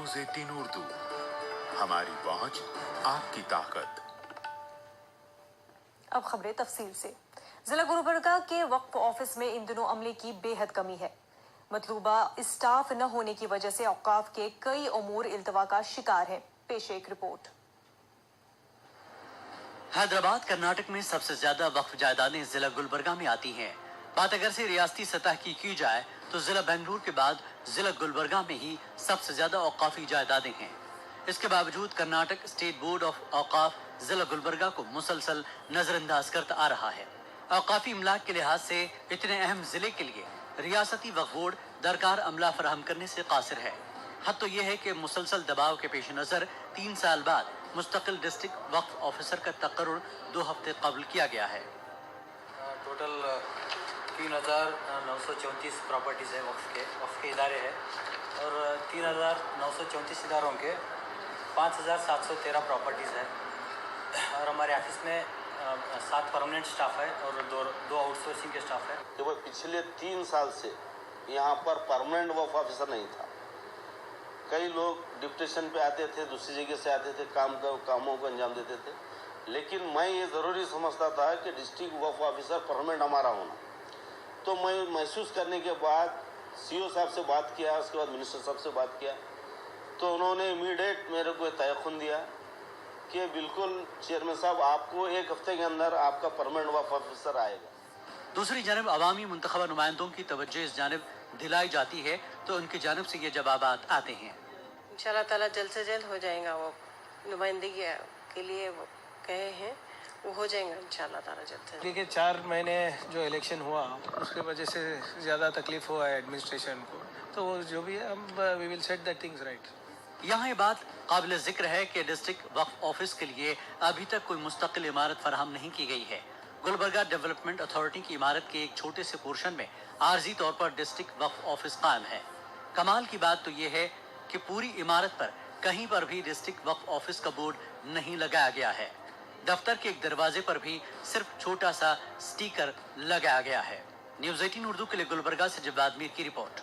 News 18 Urdu, हमारी पहुंच आपकी ताकत। अब खबरें तफसील से। जिला गुलबर्गा के वक्फ ऑफिस में इन दिनों अमले की बेहद कमी है। मतलूबा स्टाफ न होने की वजह से औकाफ के कई उमूर इल्तवा का शिकार है। पेश एक रिपोर्ट। हैदराबाद कर्नाटक में सबसे ज्यादा वक्फ जायदादें जिला गुलबर्गा में आती हैं। बात अगर से रियासती सतह की जाए तो जिला बेंगलुरु के बाद जिला गुलबर्गा में ही सबसे ज्यादा औकाफी जायदादें हैं। इसके बावजूद कर्नाटक स्टेट बोर्ड ऑफ औकाफ जिला गुलबर्गा को मुसलसल नजरअंदाज करता आ रहा है। औकाफी इमलाक के लिहाज से इतने अहम जिले के लिए रियासती वक्फ बोर्ड दरकार अमला फराहम करने से कासिर है। हद तो यह है कि मुसलसल दबाव के पेश नजर 3 साल बाद मुस्तकिल डिस्ट्रिक्ट वक्फ ऑफिसर का तकर्रुर 2 हफ्ते कबल किया गया है। टोटल 3,934 प्रॉपर्टीज़ है वक्फ के इदारे हैं और 3,934 इदारों के 5,713 प्रॉपर्टीज़ है और हमारे ऑफिस में 7 परमानेंट स्टाफ है और दो आउटसोर्सिंग के स्टाफ है। केवल पिछले 3 साल से यहाँ पर परमानेंट वक्फ ऑफिसर नहीं था। कई लोग डिप्टेशन पे आते थे, दूसरी जगह से आते थे, कामों को अंजाम देते थे, लेकिन मैं ये ज़रूरी समझता था कि डिस्ट्रिक्ट वक्फ ऑफिसर परमानेंट हमारा होना। तो मैं महसूस करने के बाद सीओ साहब से बात किया, उसके बाद मिनिस्टर साहब से बात किया, तो उन्होंने इमीडिएट मेरे को तयख्खुन दिया कि बिल्कुल चेयरमैन साहब आपको 1 हफ्ते के अंदर आपका परमानेंट वक्फ ऑफिसर आएगा। दूसरी जानब अवामी मुंतखबा नुमाइंदों की तवज्जो इस जानब दिलाई जाती है तो उनकी जानब से ये जवाबात आते हैं। इंशाल्लाह ताला जल्द से जल्द हो जाएगा। वो नुमाइंदगी के लिए वो कहे हैं, वो हो जाएगा इंशाल्लाह ताला जल्द से। क्योंकि 4 महीने जो इलेक्शन हुआ उसके वजह से ज़्यादा तकलीफ हुआ है एडमिनिस्ट्रेशन को, तो वो जो भी है हम we will set the things right. यहाँ ये बात काबिल जिक्र है कि डिस्ट्रिक्ट वक्फ ऑफिस के लिए अभी तक कोई मुस्तकिल इमारत फराहम नहीं की गई है। गुलबर्गा डेवलपमेंट अथॉरिटी की इमारत के एक छोटे से पोर्शन में आर्जी तौर पर डिस्ट्रिक्ट वक्फ ऑफिस कायम है। कमाल की बात तो ये है कि पूरी इमारत पर कहीं पर भी डिस्ट्रिक्ट वक्फ ऑफिस का बोर्ड नहीं लगाया गया है। दफ्तर के एक दरवाजे पर भी सिर्फ छोटा सा स्टिकर लगाया गया है। न्यूज़ 18 उर्दू के लिए गुलबर्गा से जवाद मीर की रिपोर्ट।